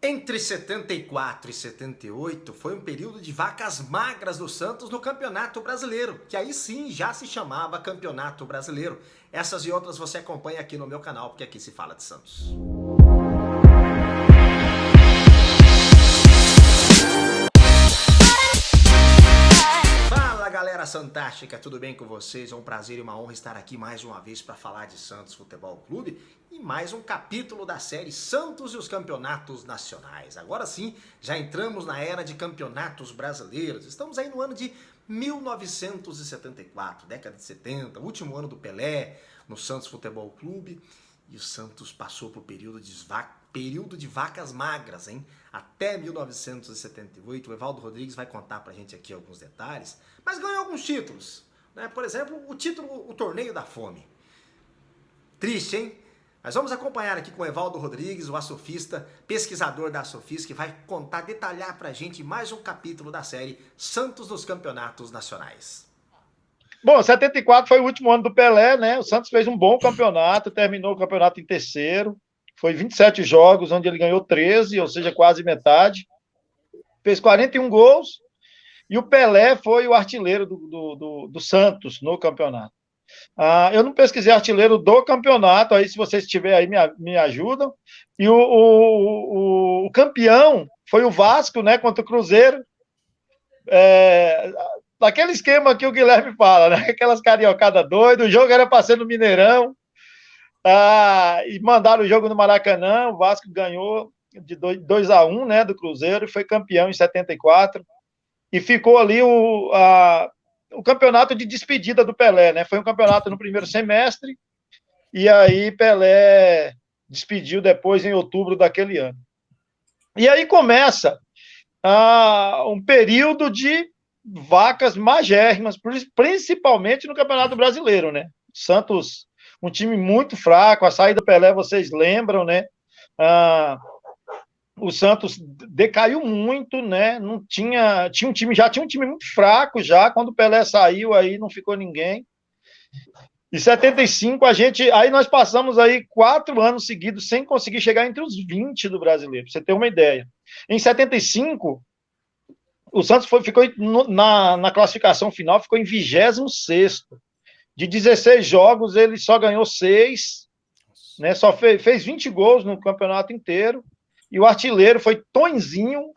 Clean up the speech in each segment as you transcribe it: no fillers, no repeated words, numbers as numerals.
Entre 74 e 78 foi um período de vacas magras do Santos no Campeonato Brasileiro, que aí sim já se chamava Campeonato Brasileiro. Essas e outras você acompanha aqui no meu canal, porque aqui se fala de Santos. Fala galera fantástica, tudo bem com vocês? É um prazer e uma honra estar aqui mais uma vez para falar de Santos Futebol Clube e mais um capítulo da série Santos e os Campeonatos Nacionais. Agora sim, já entramos na era de campeonatos brasileiros. Estamos aí no ano de 1974, década de 70, último ano do Pelé no Santos Futebol Clube. E o Santos passou por período de vacas magras, hein? Até 1978, o Evaldo Rodrigues vai contar pra gente aqui alguns detalhes, mas ganhou alguns títulos, né? Por exemplo, o Torneio da Fome. Triste, hein? Mas vamos acompanhar aqui com o Evaldo Rodrigues, o açofista, pesquisador da Sofis, que vai contar, detalhar pra gente mais um capítulo da série Santos nos Campeonatos Nacionais. Bom, 74 foi o último ano do Pelé, né? O Santos fez um bom campeonato, terminou o campeonato em terceiro. Foi 27 jogos, onde ele ganhou 13, ou seja, quase metade. Fez 41 gols. E o Pelé foi o artilheiro do Santos no campeonato. Eu não pesquisei artilheiro do campeonato, aí se vocês tiverem aí me ajudam. E o campeão foi o Vasco, né? Contra o Cruzeiro. Daquele esquema que o Guilherme fala, né? Aquelas cariocadas doidas, o jogo era para ser no Mineirão, e mandaram o jogo no Maracanã, o Vasco ganhou de 2-1, né, do Cruzeiro, e foi campeão em 74, e ficou ali o campeonato de despedida do Pelé, né? Foi um campeonato no primeiro semestre, e aí Pelé despediu depois em outubro daquele ano. E aí começa um período de vacas magérrimas, principalmente no Campeonato Brasileiro, né? Santos, um time muito fraco, a saída do Pelé, vocês lembram, né? O Santos decaiu muito, né? Não tinha um time muito fraco já, quando o Pelé saiu, aí não ficou ninguém. Em 75, aí nós passamos aí 4 anos seguidos sem conseguir chegar entre os 20 do Brasileiro, pra você ter uma ideia. Em 75, o Santos ficou na classificação final, ficou em 26º. De 16 jogos, ele só ganhou 6, né? Só fez 20 gols no campeonato inteiro. E o artilheiro foi Tonzinho,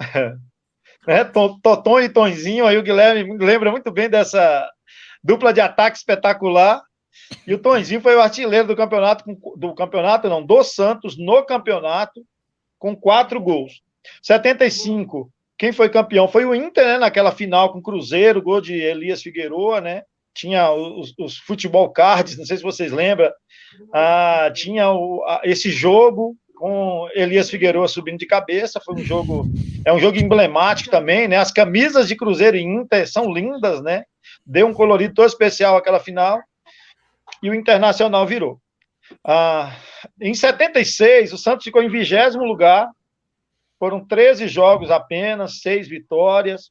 né? Toton e Tonzinho. Aí o Guilherme lembra muito bem dessa dupla de ataque espetacular. E o Tonzinho foi o artilheiro do Santos no campeonato, com 4 gols. 75, quem foi campeão foi o Inter, né? Naquela final com o Cruzeiro, gol de Elias Figueroa, né? Tinha os futebol cards, não sei se vocês lembram, tinha esse jogo com Elias Figueroa subindo de cabeça, é um jogo emblemático também, né? As camisas de Cruzeiro e Inter são lindas, né? Deu um colorido todo especial aquela final, e o Internacional virou. Em 76, o Santos ficou em 20º lugar, foram 13 jogos apenas, 6 vitórias,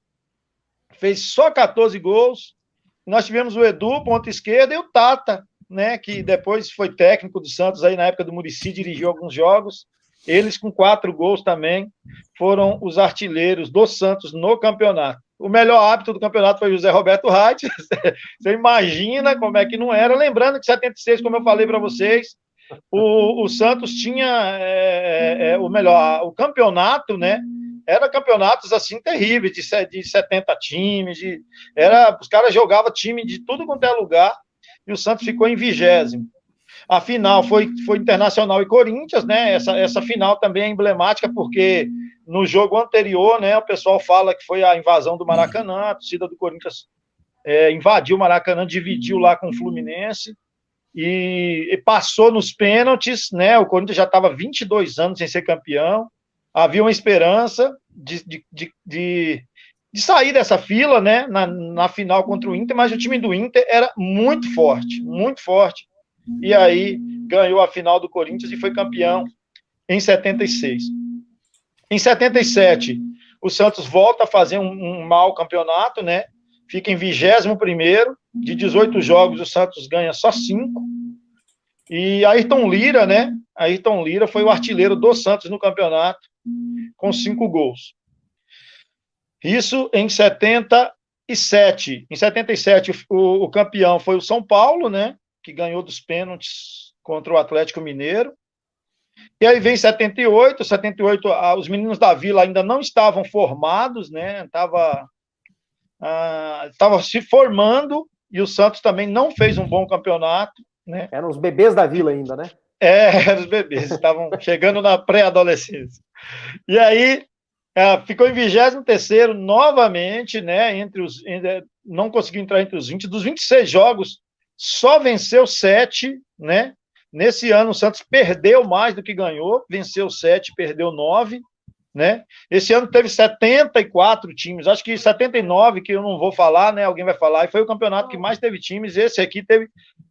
fez só 14 gols. Nós tivemos o Edu, ponta esquerda, e o Tata, né, que depois foi técnico do Santos aí na época do Muricy, dirigiu alguns jogos. Eles com 4 gols também foram os artilheiros do Santos no campeonato. O melhor árbitro do campeonato foi o José Roberto Reit. Você imagina como é que não era. Lembrando que 76, como eu falei para vocês, o Santos tinha o campeonato, né? Era campeonatos assim terríveis, de 70 times, os caras jogavam time de tudo quanto é lugar, e o Santos ficou em 20º. A final foi Internacional e Corinthians, né? Essa final também é emblemática, porque no jogo anterior, né, o pessoal fala que foi a invasão do Maracanã, a torcida do Corinthians invadiu o Maracanã, dividiu lá com o Fluminense, e passou nos pênaltis, né? O Corinthians já estava 22 anos sem ser campeão, havia uma esperança de sair dessa fila, né? Na final contra o Inter, mas o time do Inter era muito forte, e aí ganhou a final do Corinthians e foi campeão em 76. Em 77, o Santos volta a fazer um mau campeonato, né? Fica em 21º, de 18 jogos o Santos ganha só 5, e Ayrton Lira, né? Ayrton Lira foi o artilheiro do Santos no campeonato, com 5 gols. Isso em 77. Em 77, o campeão foi o São Paulo, né? Que ganhou dos pênaltis contra o Atlético Mineiro. E aí vem 78, os meninos da Vila ainda não estavam formados, né? Estava se formando, e o Santos também não fez um bom campeonato, né? Eram os bebês da Vila ainda, né? Eram os bebês, estavam chegando na pré-adolescência. E aí ficou em 23º novamente, né? Não conseguiu entrar entre os 20. Dos 26 jogos, só venceu 7, né? Nesse ano, o Santos perdeu mais do que ganhou, venceu 7, perdeu 9, né? Esse ano teve 74 times, acho que 79, que eu não vou falar, né? Alguém vai falar, e foi o campeonato que mais teve times. Esse aqui teve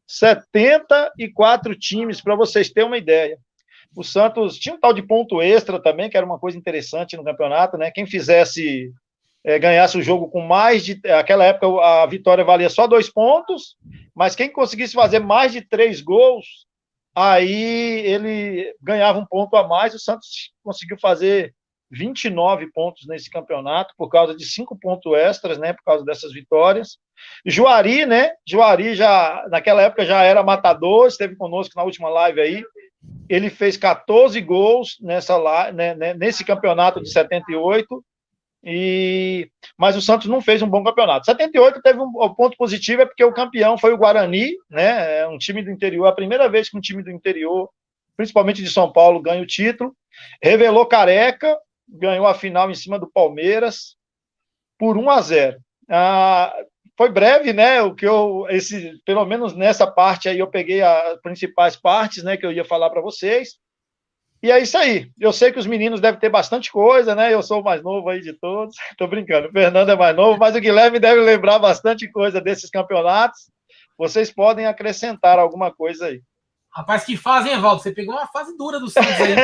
74 times, para vocês terem uma ideia. O Santos tinha um tal de ponto extra também, que era uma coisa interessante no campeonato, né? Quem fizesse, ganhasse o jogo com mais de... Naquela época, a vitória valia só 2 pontos, mas quem conseguisse fazer mais de 3 gols, aí ele ganhava um ponto a mais. O Santos conseguiu fazer 29 pontos nesse campeonato, por causa de 5 pontos extras, né? Por causa dessas vitórias. Juari, né? Juari naquela época já era matador, esteve conosco na última live aí. Ele fez 14 gols nesse campeonato de 78, mas o Santos não fez um bom campeonato. 78 teve um ponto positivo, é porque o campeão foi o Guarani, né? Um time do interior, a primeira vez que um time do interior, principalmente de São Paulo, ganha o título. Revelou Careca, ganhou a final em cima do Palmeiras por 1-0. Foi breve, né? Pelo menos nessa parte aí eu peguei as principais partes, né, que eu ia falar para vocês. E é isso aí. Eu sei que os meninos devem ter bastante coisa, né? Eu sou o mais novo aí de todos. Tô brincando. O Fernando é mais novo, mas o Guilherme deve lembrar bastante coisa desses campeonatos. Vocês podem acrescentar alguma coisa aí. Rapaz, que fase, hein, Evaldo? Você pegou uma fase dura do Santos aí.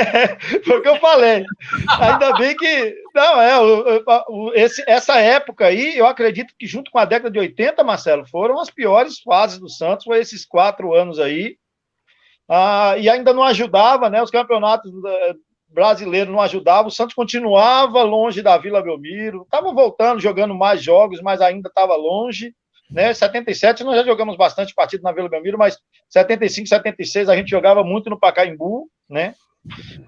Foi o que eu falei. Ainda bem que... Não, essa época aí, eu acredito que junto com a década de 80, Marcelo, foram as piores fases do Santos, foi esses 4 anos aí. E ainda não ajudava, né? Os campeonatos brasileiros não ajudavam. O Santos continuava longe da Vila Belmiro. Estava voltando, jogando mais jogos, mas ainda estava longe. Né? 77 nós já jogamos bastante partido na Vila Belmiro, mas 75, 76 a gente jogava muito no Pacaembu, né?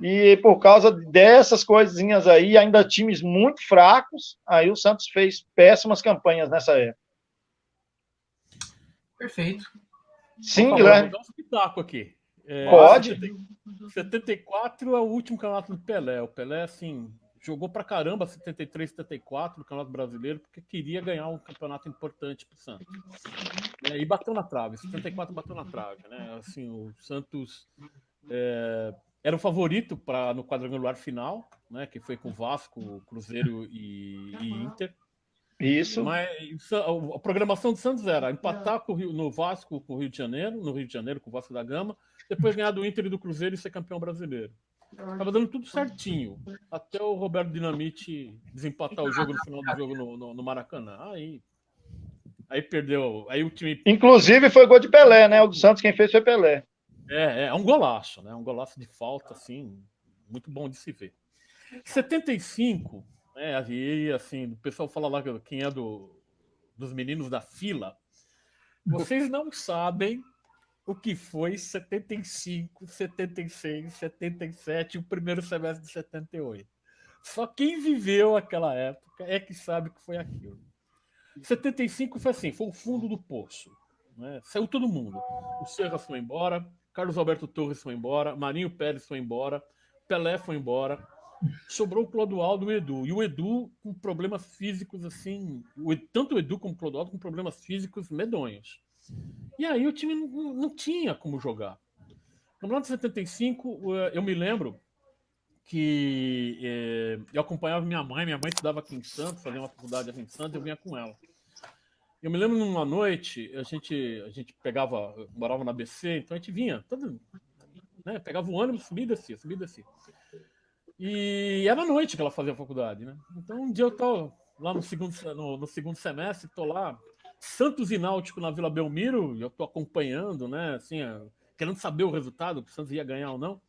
E por causa dessas coisinhas aí, ainda times muito fracos, aí o Santos fez péssimas campanhas nessa época. Perfeito. Sim, Guilherme. Vou dar um espetáculo aqui. Pode. 74 é o último campeonato do Pelé. O Pelé, assim, jogou pra caramba 73, 74 no Campeonato Brasileiro, porque queria ganhar um campeonato importante pro Santos. E bateu na trave, 74 bateu na trave, né? Assim, o Santos era o favorito no quadrangular final, né? Que foi com Vasco, Cruzeiro e Inter. Isso. Mas a programação do Santos era empatar no Vasco com o Rio de Janeiro, com o Vasco da Gama, depois ganhar do Inter e do Cruzeiro e ser campeão brasileiro. Tava dando tudo certinho, até o Roberto Dinamite desempatar o jogo no final do jogo no Maracanã. Aí perdeu, aí o time... Inclusive foi gol de Pelé, né? O do Santos quem fez foi Pelé. É um golaço, né? Um golaço de falta, assim, muito bom de se ver. 75, aí, assim, o pessoal fala lá quem é dos meninos da fila. Vocês não sabem o que foi 75, 76, 77 e o primeiro semestre de 78. Só quem viveu aquela época é que sabe o que foi aquilo. 75 foi assim, foi o fundo do poço. Né? Saiu todo mundo. O Serra foi embora, Carlos Alberto Torres foi embora, Marinho Pérez foi embora, Pelé foi embora. Sobrou o Clodoaldo e o Edu. E o Edu com problemas físicos, assim... Tanto o Edu como o Clodoaldo com problemas físicos medonhos. E aí o time não tinha como jogar. No Campeonato de 75, eu me lembro que eu acompanhava minha mãe estudava aqui em Santos, fazia uma faculdade aqui em Santos, eu vinha com ela. Eu me lembro numa noite, a gente morava na ABC, então a gente vinha, pegava o ônibus, subia e descia, subia e descia. E era noite que ela fazia a faculdade, né? Então um dia eu tô lá no segundo semestre, tô lá, Santos e Náutico na Vila Belmiro, eu tô acompanhando, né? Assim, querendo saber o resultado, se o Santos ia ganhar ou não.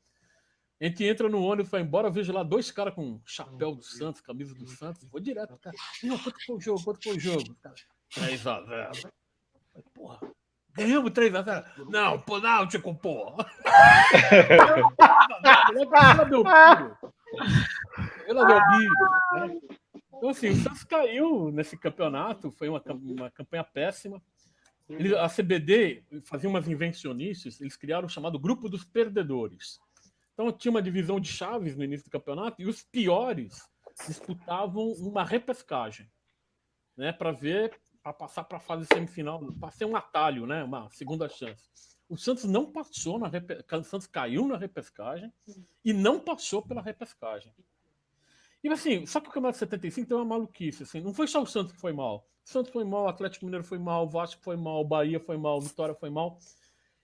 A gente entra no ônibus, vai embora, eu vejo lá 2 caras com chapéu do Santos, camisa do Santos. Vou direto, cara. Não, quanto foi o jogo? Quanto foi o jogo? Cara, 3-0. Porra, ganhamos 3-0. Não, pô, Náutico, porra. Ela deu bilho. Então, assim, o Santos caiu nesse campeonato, foi uma campanha péssima. A CBD fazia umas invencionices, eles criaram o chamado Grupo dos Perdedores. Então, tinha uma divisão de chaves no início do campeonato e os piores disputavam uma repescagem, né, para passar para a fase semifinal, para ser um atalho, né, uma segunda chance. O Santos não passou o Santos caiu na repescagem e não passou pela repescagem. E assim, só que o campeonato de 75 tem uma maluquice, assim, não foi só o Santos que foi mal. O Santos foi mal, o Atlético Mineiro foi mal, o Vasco foi mal, o Bahia foi mal, o Vitória foi mal.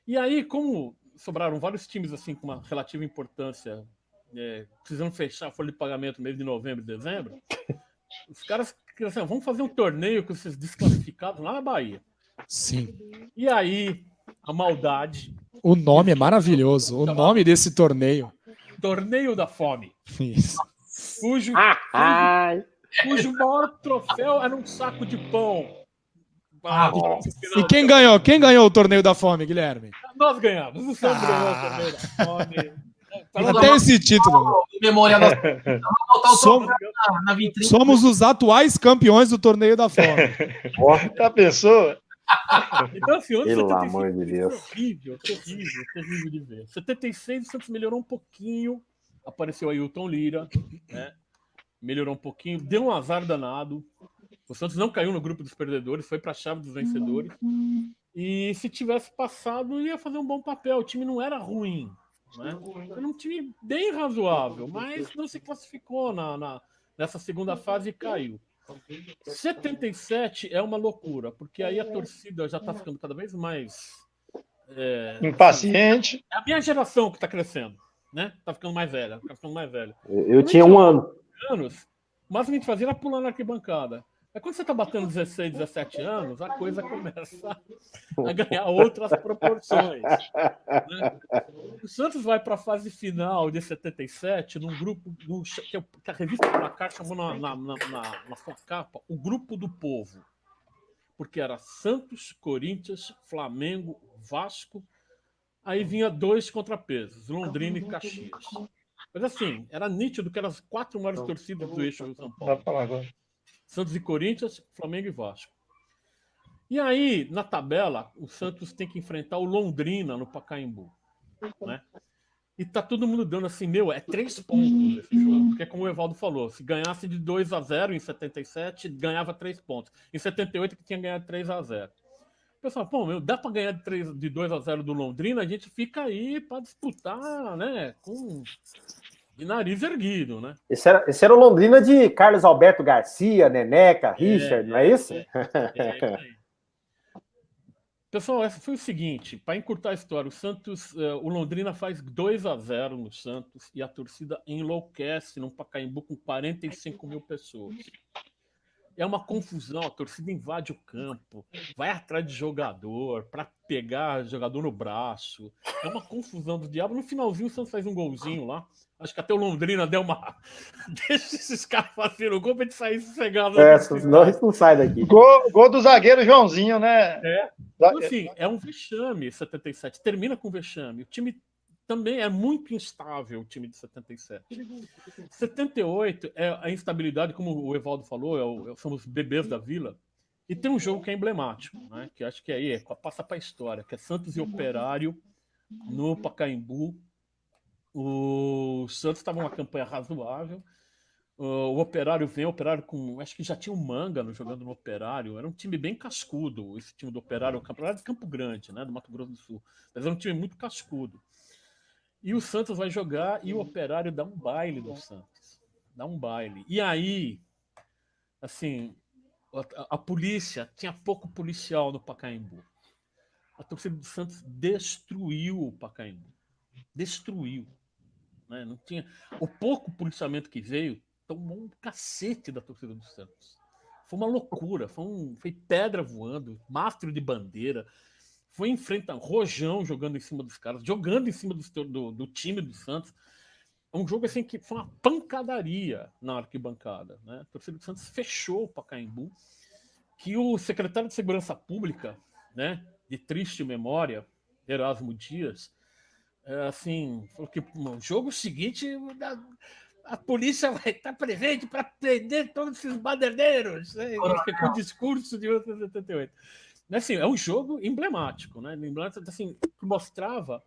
E aí, como sobraram vários times assim com uma relativa importância, precisando fechar a folha de pagamento no mês de novembro e dezembro, os caras assim, vamos fazer um torneio com esses desclassificados lá na Bahia. Sim. E aí, a maldade. O nome é maravilhoso. O nome desse torneio. Torneio da Fome. Isso. Cujo maior troféu era um saco de pão. E quem ganhou? Quem ganhou o torneio da fome, Guilherme? Nós ganhamos. O Santos ganhou o torneio da Fome. Até esse título. Memória nossa. Vamos botar o troféu na vitrine. Somos os atuais campeões do torneio da fome. Já pensou? Então, assim, o Pelo amor de Deus. Terrível de ver. 76, o Santos melhorou um pouquinho. Apareceu aí o Ailton Lira, né? Melhorou um pouquinho. Deu um azar danado. O Santos não caiu no grupo dos perdedores, foi para a chave dos vencedores. E se tivesse passado, ia fazer um bom papel. O time não era ruim, né? Era um time bem razoável, mas não se classificou nessa segunda fase e caiu. 77 é uma loucura, porque aí a torcida já está ficando cada vez mais impaciente. É a minha geração que está crescendo, né? Tá ficando mais velha. Eu tinha 1 ano. O máximo que a gente fazia era pular na arquibancada. Aí quando você tá batendo 16, 17 anos, a coisa começa a ganhar outras proporções. Né? O Santos vai para a fase final de 77 num grupo que a revista Placar chamou na sua capa o Grupo do Povo. Porque era Santos, Corinthians, Flamengo, Vasco. Aí vinha 2 contrapesos, Londrina e Caxias. Mas assim, era nítido que eram as 4 maiores torcidas do eixo do São Paulo. Vai falar agora. Santos e Corinthians, Flamengo e Vasco. E aí, na tabela, o Santos tem que enfrentar o Londrina no Pacaembu. Né? E tá todo mundo dando assim, 3 pontos esse jogo. Porque como o Evaldo falou, se ganhasse de 2-0 em 77, ganhava 3 pontos. Em 78 que tinha ganhado 3-0. O pessoal, dá para ganhar de 2-0 do Londrina, a gente fica aí para disputar, né, de nariz erguido, né? Esse era o Londrina de Carlos Alberto Garcia, Neneca, Richard, não é isso? Pessoal, essa foi o seguinte, para encurtar a história, o Londrina faz 2-0 no Santos e a torcida enlouquece no Pacaembu com 45 mil pessoas. É uma confusão, a torcida invade o campo, vai atrás de jogador, para pegar jogador no braço. É uma confusão do diabo. No finalzinho, o Santos faz um golzinho lá. Acho que até o Londrina deu uma... Deixa esses caras fazerem o gol pra gente sair sossegado. Senão a gente não sai daqui. Gol do zagueiro Joãozinho, né? Então, assim, é um vexame 77. Termina com vexame. O time também é muito instável, o time de 77. 78 é a instabilidade, como o Evaldo falou, são os bebês da Vila. E tem um jogo que é emblemático, né? Que acho que aí passa para a história, que é Santos e Operário no Pacaembu. O Santos estava numa campanha razoável. O Operário vem, o Operário com... Acho que já tinha o Manga jogando no Operário. Era um time bem cascudo, esse time do Operário. O campeonato de Campo Grande, né? Do Mato Grosso do Sul. Mas era um time muito cascudo. E o Santos vai jogar e o Operário dá um baile no Santos. Dá um baile. E aí, assim, a polícia, tinha pouco policial no Pacaembu. A torcida do Santos destruiu o Pacaembu. Destruiu. Né? Não tinha... O pouco policiamento que veio tomou um cacete da torcida do Santos. Foi uma loucura. Foi pedra voando, mastro de bandeira. Foi enfrentar Rojão jogando em cima dos caras, jogando em cima do time do Santos. um jogo assim que foi uma pancadaria na arquibancada, né? A torcida do Santos fechou o Pacaembu, que o secretário de Segurança Pública, né, de triste memória, Erasmo Dias, assim, falou que no jogo seguinte a polícia vai estar presente para prender todos esses baderneiros, né? Com o discurso de 1978. Assim, é um jogo emblemático, né? Emblemático, assim, que mostrava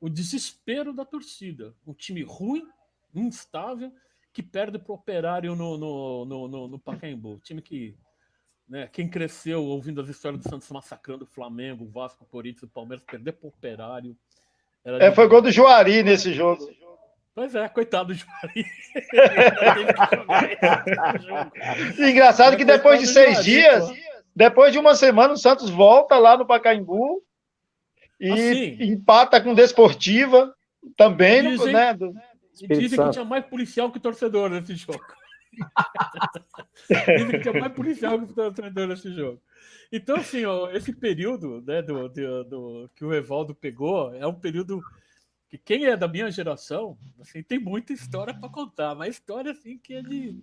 o desespero da torcida. Um time ruim, instável, que perde para o Operário no Pacaembu. Time que, né, quem cresceu ouvindo as histórias do Santos massacrando o Flamengo, o Vasco, o Corinthians, o Palmeiras, perder para o Operário. Foi gol do Juari nesse jogo. Pois é, coitado do Juari. Engraçado que depois de 6 dias, depois de uma semana, o Santos volta lá no Pacaembu e empata com Desportiva também, dizem, né? Dizem que tinha mais policial que torcedor nesse jogo. Dizem que tinha mais policial que torcedor nesse jogo. Então, assim, ó, esse período, né, que o Evaldo pegou é um período que quem é da minha geração, assim, tem muita história para contar, mas história assim que é de...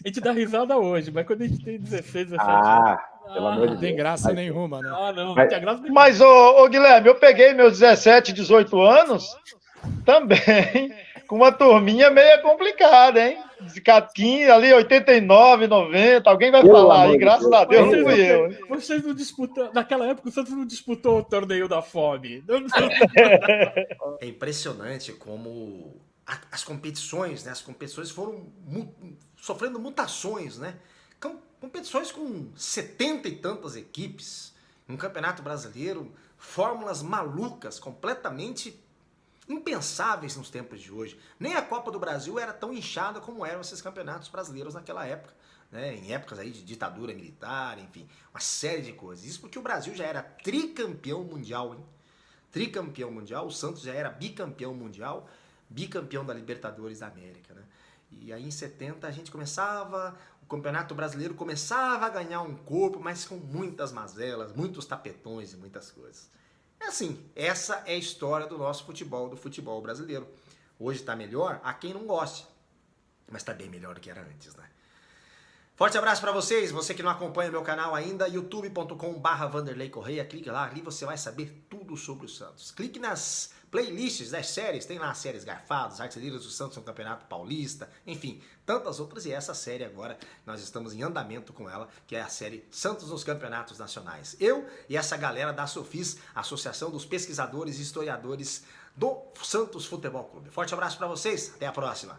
A gente dá risada hoje, mas quando a gente tem 16, 17 anos... Pelo amor de Deus. Não tem graça nenhuma, né? Não tem graça nenhuma. Mas, ô Guilherme, eu peguei meus 17, 18 anos também com uma turminha meio complicada, hein? De 15, ali, 89, 90, alguém vai falar aí, graças a Deus, não fui eu. Vocês não disputam, naquela época o Santos não disputou o torneio da fome. É impressionante como as competições, né? As competições foram sofrendo mutações, né? Competições com 70 e tantas equipes, um campeonato brasileiro, fórmulas malucas, completamente impensáveis nos tempos de hoje. Nem a Copa do Brasil era tão inchada como eram esses campeonatos brasileiros naquela época, né? Em épocas aí de ditadura militar, enfim, uma série de coisas. Isso porque o Brasil já era tricampeão mundial, hein? Tricampeão mundial, o Santos já era bicampeão mundial, bicampeão da Libertadores da América, né? E aí em 70 a gente começava, o Campeonato Brasileiro começava a ganhar um corpo, mas com muitas mazelas, muitos tapetões e muitas coisas. É assim, essa é a história do nosso futebol, do futebol brasileiro. Hoje está melhor, há quem não goste, mas está bem melhor do que era antes, né? Forte abraço para vocês, você que não acompanha meu canal ainda, youtube.com/Vanderlei Correia, clique lá, ali você vai saber tudo sobre o Santos. Clique nas playlists das séries, tem lá as séries Garfados, Artilheiros do Santos no Campeonato Paulista, enfim, tantas outras, e essa série agora, nós estamos em andamento com ela, que é a série Santos nos Campeonatos Nacionais. Eu e essa galera da Sofis, Associação dos Pesquisadores e Historiadores do Santos Futebol Clube. Forte abraço para vocês, até a próxima!